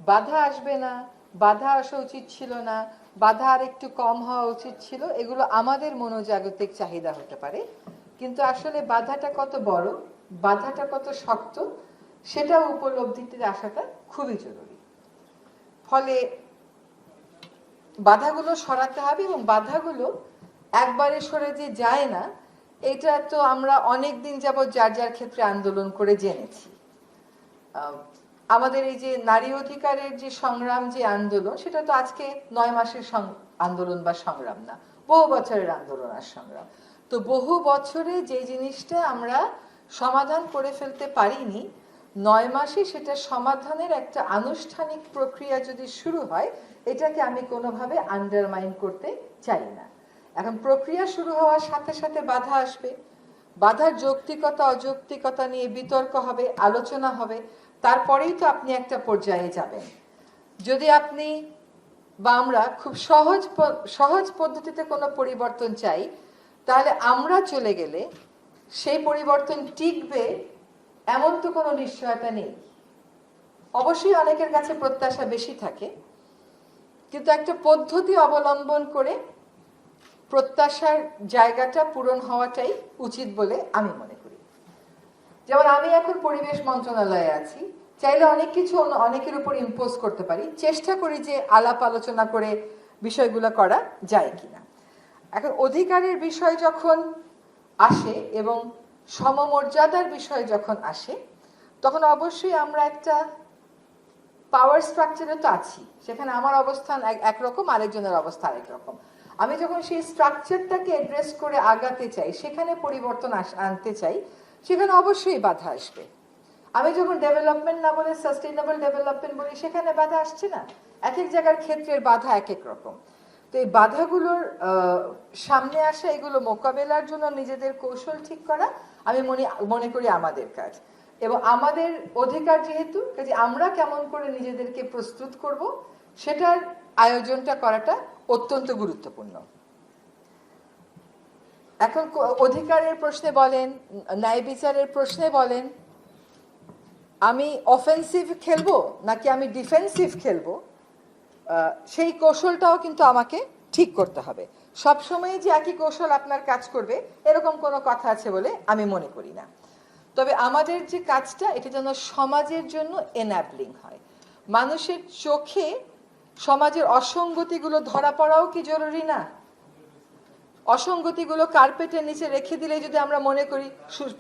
বাধা আসবে না, বাধা আসা উচিত ছিল না, বাধা আর একটু কম হওয়া উচিত ছিল, এগুলো আমাদের মনোজাগতিক চাহিদা হতে পারে। কিন্তু আসলে বাধাটা কত বড়, বাধাটা কত শক্ত, সেটা উপলব্ধিতে আসাটা খুবই জরুরি। ফলে বাধাগুলো সরাতে হবে, এবং বাধাগুলো একবারে সরে যে যায় না, এটা তো আমরা অনেক দিন যাবৎ যার যার ক্ষেত্রে আন্দোলন করে জেনেছি। আমাদের এই যে নারী অধিকারের যে সংগ্রাম, যে আন্দোলন, সেটা তো আজকে 9 মাসের আন্দোলন বা সংগ্রাম না, বহু বছরের আন্দোলন আর সংগ্রাম। তো বহু বছরে যে জিনিসটা আমরা সমাধান করে ফেলতে পারিনি, 9 মাসে সেটা সমাধানের একটা আনুষ্ঠানিক প্রক্রিয়া যদি শুরু হয়, এটাকে আমি কোনোভাবে আন্ডারমাইন করতে চাই না। এখন প্রক্রিয়া শুরু হওয়ার সাথে সাথে বাধা আসবে, বাধার যৌক্তিকতা অযৌক্তিকতা নিয়ে বিতর্ক হবে, আলোচনা হবে, তারপরেই তো আপনি একটা পর্যায়ে যাবেন। যদি আপনি বা আমরা খুব সহজ পদ্ধতিতে কোনো পরিবর্তন চাই, তাহলে আমরা চলে গেলে সেই পরিবর্তন টিকবে এমন তো কোনো নিশ্চয়তা নেই। অবশ্যই অনেকের কাছে প্রত্যাশা বেশি থাকে, কিন্তু একটা পদ্ধতি অবলম্বন করে প্রত্যাশার জায়গাটা পূরণ হওয়াটাই উচিত বলে আমি মনে করি। যেমন আমি এখন পরিবেশ মন্ত্রণালয়ে আছি, চাইলে অনেক কিছু অনেকের উপর ইম্পোজ করতে পারি, চেষ্টা করি যে আলাপ আলোচনা করে বিষয়গুলো করা যায় কিনা। এখন অধিকারের বিষয় যখন আসে এবং সমমর্যাদার বিষয় যখন আসে, তখন অবশ্যই আমরা একটা পাওয়ার স্ট্রাকচারে তো আছি, সেখানে আমার অবস্থান একরকম, আরেকজনের অবস্থা আরেক রকম। আমি যখন সেই স্ট্রাকচারটাকে অ্যাড্রেস করে আগাতে চাই, সেখানে পরিবর্তন আনতে চাই, সেখানে অবশ্যই বাধা আসবে। আমি যখন ডেভেলপমেন্ট না বলে সাস্টেইনেবল ডেভেলপমেন্ট বলি, সেখানে বাধা আসছে না? এক এক জায়গার ক্ষেত্রের বাধা এক এক রকম। তো এই বাধাগুলোর সামনে আসা, এগুলো মোকাবেলার জন্য নিজেদের কৌশল ঠিক করা আমি মনে করি আমাদের কাজ। এবং আমাদের অধিকার যেহেতু, কাজে আমরা কেমন করে নিজেদেরকে প্রস্তুত করব, সেটার আয়োজনটা করাটা অত্যন্ত গুরুত্বপূর্ণ। এখন অধিকারের প্রশ্নে বলেন, ন্যায় বিচারের প্রশ্নে বলেন, আমি অফেন্সিভ খেলবো নাকি আমি ডিফেন্সিভ খেলবো, সেই কৌশলটাও কিন্তু আমাকে ঠিক করতে হবে। সবসময় যে একই কৌশল আপনার কাজ করবে এরকম কোনো কথা আছে বলে আমি মনে করি না। তবে আমাদের যে কাজটা, এটা যেন সমাজের জন্য এনাবলিং হয়। মানুষের চোখে সমাজের অসঙ্গতিগুলো ধরা পড়াও কি জরুরি না? অসঙ্গতিগুলো কার্পেটের নিচে রেখে দিলে যদি আমরা মনে করি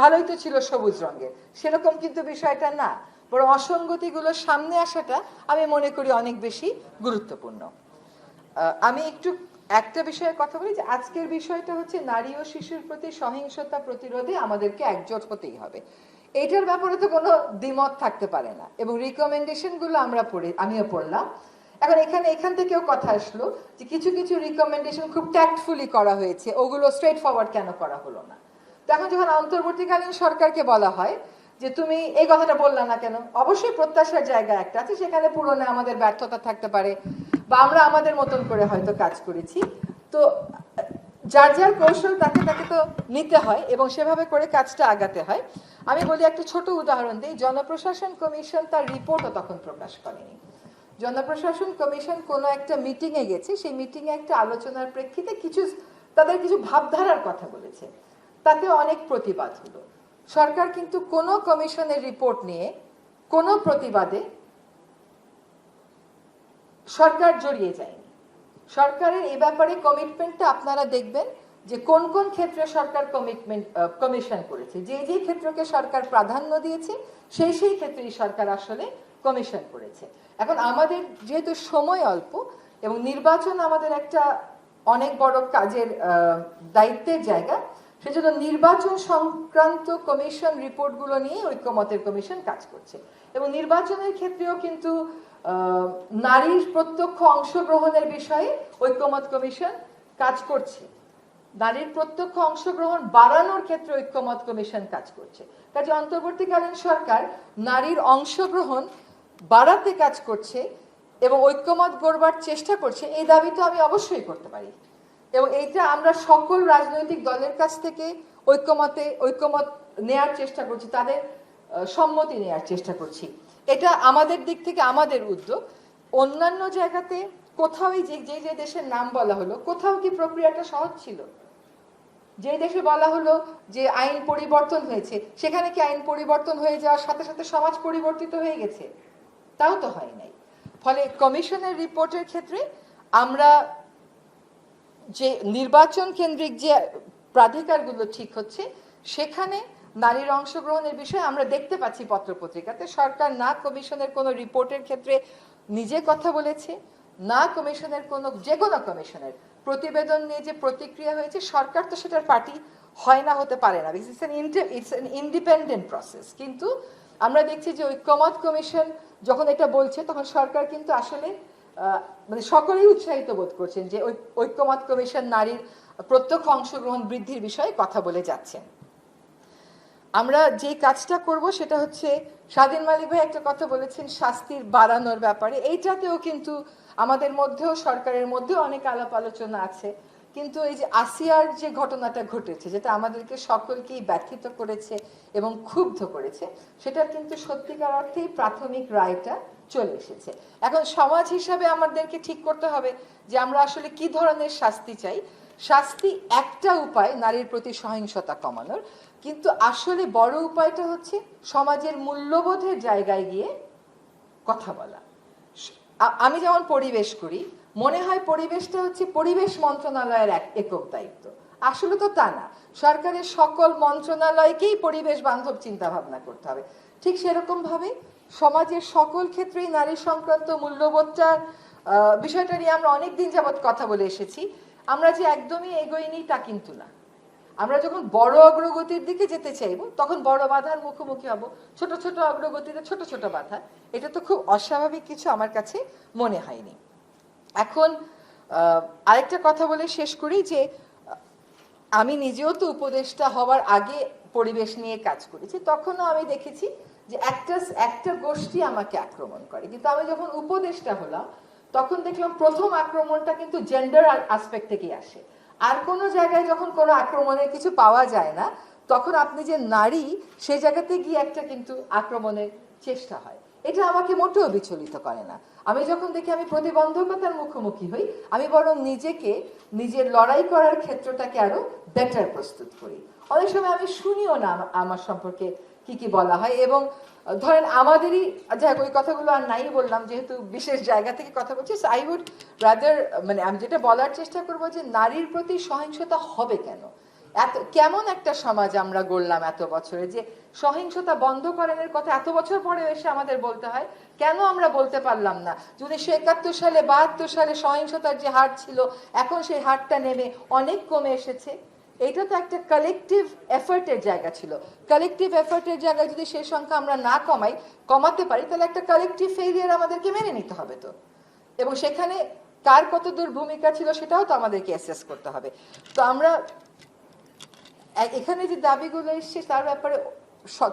ভালোই তো ছিল সবুজ রঙের, সেরকম কিন্তু বিষয়টা না। বরং অসঙ্গতিগুলো সামনে আসাটা আমি মনে করি অনেক বেশি গুরুত্বপূর্ণ। আমি একটু একটা বিষয়ে কথা বলি, যে আজকের বিষয়টা হচ্ছে নারী ও শিশুর প্রতি সহিংসতা প্রতিরোধে আমাদেরকে একজোট হতেই হবে। এইটার ব্যাপারে তো কোনো দ্বিমত থাকতে পারে না, এবং রিকমেন্ডেশনগুলো আমিও পড়লাম। এখন এখান থেকেও কথা আসলো যে কিছু কিছু রিকমেন্ডেশন খুব ট্যাক্টফুলি করা হয়েছে, ওগুলো স্ট্রেট ফরওয়ার্ড কেন করা হলো না? তখন যখন অন্তর্বর্তীকালীন সরকারকে বলা হয় যে তুমি এই কথাটা বললা না কেন, অবশ্যই প্রত্যাশার জায়গা একটা আছে, সেখানে পূরণে আমাদের ব্যর্থতা থাকতে পারে, বা আমরা আমাদের মতন করে হয়তো কাজ করেছি। তো যার যার কৌশল তাকে তাকে তো নিতে হয়, এবং সেভাবে করে কাজটা আগাতে হয়। আমি বলি একটা ছোট উদাহরণ দিই। জনপ্রশাসন কমিশন তার রিপোর্টও তখন প্রকাশ করেনি। জনপ্রশাসন কমিশন কোনো একটা মিটিংয়ে গেছে, সেই মিটিংয়ে একটা আলোচনার প্রেক্ষিতে তাদের কিছু ভাবধারার কথা বলেছে, তাতে অনেক প্রতিবাদ হলো। সরকার কিন্তু কোনো কমিশনের রিপোর্ট নিয়ে কোনো প্রতিবাদে সরকার জড়িয়ে যায়নি। সরকারের এ ব্যাপারে কমিটমেন্টটা আপনারা দেখবেন যে কোন কোন ক্ষেত্রে সরকার কমিশন করেছে, যে যে ক্ষেত্রকে সরকার প্রাধান্য দিয়েছে সেই সেই ক্ষেত্রেই সরকার আসলে কমিশন করেছে। এখন আমাদের যেহেতু সময় অল্প এবং নির্বাচন আমাদের একটা অনেক বড় কাজের দায়িত্বের জায়গা, সেজন্য নির্বাচন সংক্রান্ত কমিশন রিপোর্টগুলো নিয়ে ঐক্যমতের কমিশন কাজ করছে। এবং নির্বাচনের ক্ষেত্রেও কিন্তু নারীর প্রত্যক্ষ অংশগ্রহণের বিষয়ে ঐক্যমত কমিশন কাজ করছে। নারীর প্রত্যক্ষ অংশগ্রহণ বাড়ানোর ক্ষেত্রে ঐক্যমত কমিশন কাজ করছে। কাজে অন্তর্বর্তীকালীন সরকার নারীর অংশগ্রহণ বাড়াতে কাজ করছে এবং ঐক্যমত গড়বার চেষ্টা করছে, এই দাবি তো আমি অবশ্যই করতে পারি। এবং এইটা আমরা সকল রাজনৈতিক দলের কাছ থেকে ঐক্যমত নেয়ার চেষ্টা করছি, তাদের সম্মতি নেয়ার চেষ্টা করছি। এটা আমাদের দিক থেকে আমাদের উদ্যোগ। অন্যান্য জায়গাতে কোথাও যে যে দেশের নাম বলা হলো, কোথাও কি প্রক্রিয়াটা সহজ ছিল? যে দেশে বলা হলো যে আইন পরিবর্তন হয়েছে, সেখানে কি আইন পরিবর্তন হয়ে যাওয়ার সাথে সাথে সমাজ পরিবর্তিত হয়ে গেছে? তাও তো হয় নাই। ফলে কমিশনের রিপোর্টের ক্ষেত্রে আমরা যে নির্বাচন কেন্দ্রিক যে প্রাধিকারগুলো ঠিক হচ্ছে, সেখানে নারীর অংশগ্রহণের বিষয়ে আমরা দেখতে পাচ্ছি পত্রপত্রিকাতে সরকার না কমিশনের কোনো রিপোর্টের ক্ষেত্রে নিজে কথা বলেছে, না কমিশনের কোনো যে কোনো কমিশনের প্রতিবেদন নিয়ে যে প্রতিক্রিয়া হয়েছে। সরকার তো সেটার পার্টি হয় না, হতে পারে না, ইটস অ্যান ইন্ডিপেন্ডেন্ট প্রসেস। কিন্তু আমরা দেখছি যে ঐক্যমত কমিশন যখন এটা বলছে, তখন সরকার কিন্তু আসলে মানে সকলেই উৎসাহিত বোধ করছেন যে ঐক্যমত কমিশন নারীর প্রত্যক্ষ অংশগ্রহণ বৃদ্ধির বিষয়ে কথা বলে যাচ্ছেন। আমরা যে কাজটা করব সেটা হচ্ছে, স্বাধীন মালিক ভাই একটা কথা বলেছেন শাস্তির বাড়ানোর ব্যাপারে। এইটাতেও কিন্তু আমাদের মধ্যেও সরকারের মধ্যেও অনেক আলাপ আলোচনা আছে। কিন্তু এই যে আসিয়ার যে ঘটনাটা ঘটেছে, যেটা আমাদেরকে সকলকেই ব্যথিত করেছে এবং ক্ষুব্ধ করেছে, সেটার কিন্তু সত্যিকার অর্থেই প্রাথমিক রায়টা চলে এসেছে। এখন সমাজ হিসাবে আমাদেরকে ঠিক করতে হবে যে আমরা আসলে কি ধরনের শাস্তি চাই। শাস্তি একটা উপায় নারীর প্রতি সহিংসতা কমানোর, কিন্তু আসলে বড় উপায়টা হচ্ছে সমাজের মূল্যবোধের জায়গায় গিয়ে কথা বলা। আমি যেমন পরিবেশ করি, মনে হয় পরিবেশটা হচ্ছে পরিবেশ মন্ত্রণালয়ের একক দায়িত্ব। আসলে তো তা না, সরকারের সকল মন্ত্রণালয়কেই পরিবেশ বান্ধব চিন্তা ভাবনা করতে হবে। ঠিক সেরকম ভাবে সমাজের সকল ক্ষেত্রেই নারী সংক্রান্ত মূল্যবোধটার বিষয়টা নিয়ে আমরা অনেকদিন যাবৎ কথা বলে এসেছি। আমরা যে একদমই এগোইনি তা কিন্তু না। আমরা যখন বড় অগ্রগতির দিকে যেতে চাইব, তখন বড় বাধার মুখোমুখি হব। ছোট ছোট অগ্রগতিতে ছোট ছোট বাধা, এটা তো খুব অস্বাভাবিক কিছু আমার কাছে মনে হয়নি। এখন আরেকটা কথা বলে শেষ করি যে আমি নিজেও তো উপদেষ্টা হওয়ার আগে পরিবেশ নিয়ে কাজ করেছি। তখনও আমি দেখেছি যে একটা গোষ্ঠী আমাকে আক্রমণ করে, কিন্তু আমি যখন উপদেষ্টা হলাম তখন দেখলাম প্রথম আক্রমণটা কিন্তু জেন্ডার আসপেক্ট থেকেই আসে। আর কোনো জায়গায় যখন কোনো আক্রমণের কিছু পাওয়া যায় না, তখন আপনি যে নারী সে জায়গাতে গিয়ে একটা কিন্তু আক্রমণের চেষ্টা হয়। এটা আমাকে মোটেও বিচলিত করে না। আমি যখন দেখি আমি প্রতিবন্ধকতার মুখোমুখি হই, আমি বরং নিজেকে নিজের লড়াই করার ক্ষেত্রটাকে আরো বেটার প্রস্তুত করি। অনেক সময় আমি শুনিও না আমার সম্পর্কে কি কি বলা হয়। এবং ধরেন আমাদেরই, যাই ওই কথাগুলো আর নাই বললাম, যেহেতু বিশেষ জায়গা থেকে কথা বলছি, আই উড রাদার, মানে আমি যেটা বলার চেষ্টা করবো যে নারীর প্রতি সহিংসতা হবে কেন? কেমন একটা সমাজ আমরা গড়লাম এত বছরে, যে সহিংসতা বন্ধ করানোর কথা এত বছর পরে এসে আমাদের বলতে হয়। কেন আমরা বলতে পারলাম না 1971 সালে 72 সালে সহিংসতার যে হার ছিল, এখন সেই হারটা নেমে অনেক কমে এসেছে? এটা তো একটা কালেকটিভ এফার্টের জায়গা ছিল। কালেকটিভ এফার্টের জায়গায় যদি সেই সংখ্যা আমরা না কমাতে পারি, তাহলে একটা কালেকটিভ ফেইলিয়ার আমাদেরকে মেনে নিতে হবে তো। এবং সেখানে কার কতদূর ভূমিকা ছিল সেটাও তো আমাদেরকে অ্যাসেস করতে হবে। তো আমরা এখানে যে দাবিগুলো এসছে তার ব্যাপারে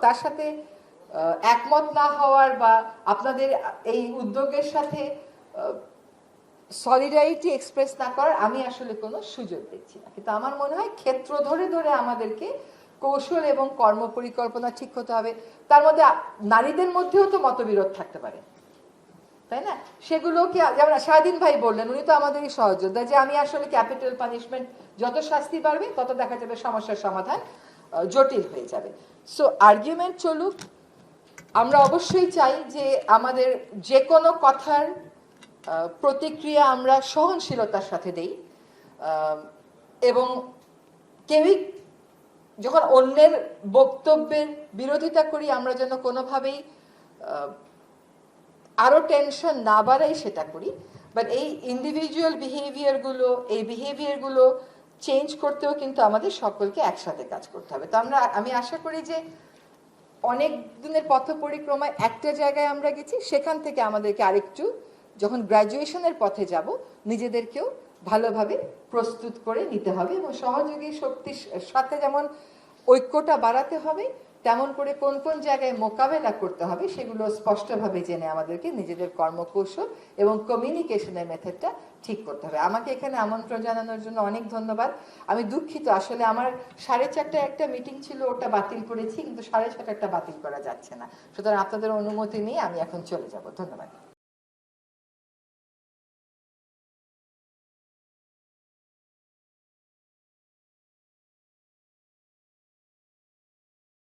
তার সাথে একমত না হওয়ার বা আপনাদের এই উদ্যোগের সাথে সলিডারিটি এক্সপ্রেস না করার আমি আসলে কোনো সুযোগ দেখছি না। কিন্তু আমার মনে হয় ক্ষেত্র ধরে ধরে আমাদেরকে কৌশল এবং কর্ম পরিকল্পনা ঠিক হতে হবে। তার মধ্যে নারীদের মধ্যেও তো মতবিরোধ থাকতে পারে, তাই না? সেগুলোকে, যেমন স্বাধীন ভাই বললেন, উনি তো আমাদেরই সহযোদ্ধা, যে আমি আসলে ক্যাপিটাল পানিশমেন্ট, যত শাস্তি বাড়বে তত দেখা যাবে সমস্যার সমাধান জটিল হয়ে যাবে। সো আর্গুমেন্ট চলুক। আমরা অবশ্যই চাই যে আমাদের যে কোনো কথার প্রতিক্রিয়া আমরা সহনশীলতার সাথে দেই, এবং কেউই যখন অন্যের বক্তব্যের বিরোধিতা করি আমরা যেন কোনোভাবেই আরো টেনশন না বাড়াই সেটা করি। বাট এই ইন্ডিভিজুয়াল বিহেভিয়ারগুলো, এই বিহেভিয়ারগুলো চেঞ্জ করতেও কিন্তু আমাদের সকলকে একসাথে কাজ করতে হবে। তো আমি আশা করি যে অনেক দিনের পথ পরিক্রমায় একটা জায়গায় আমরা গেছি, সেখান থেকে আমাদেরকে আরেকটু, যখন গ্র্যাজুয়েশনের পথে যাব, নিজেদেরকেও ভালোভাবে প্রস্তুত করে নিতে হবে এবং সহযোগী শক্তির সাথে যেমন ঐক্যটা বাড়াতে হবে, তেমন করে কোন কোন জায়গায় মোকাবেলা করতে হবে সেগুলো স্পষ্টভাবে জেনে আমাদেরকে নিজেদের কর্মকৌশল এবং কমিউনিকেশনের মেথডটা ঠিক করতে হবে। আমাকে এখানে আমন্ত্রণ জানানোর জন্য অনেক ধন্যবাদ। আমি দুঃখিত, আসলে আমার 4:30টায় একটা মিটিং ছিল, ওটা বাতিল করেছি, কিন্তু 6:30টা বাতিল করা যাচ্ছে না। সুতরাং আপনাদের অনুমতি নিয়ে আমি এখন চলে যাব। ধন্যবাদ।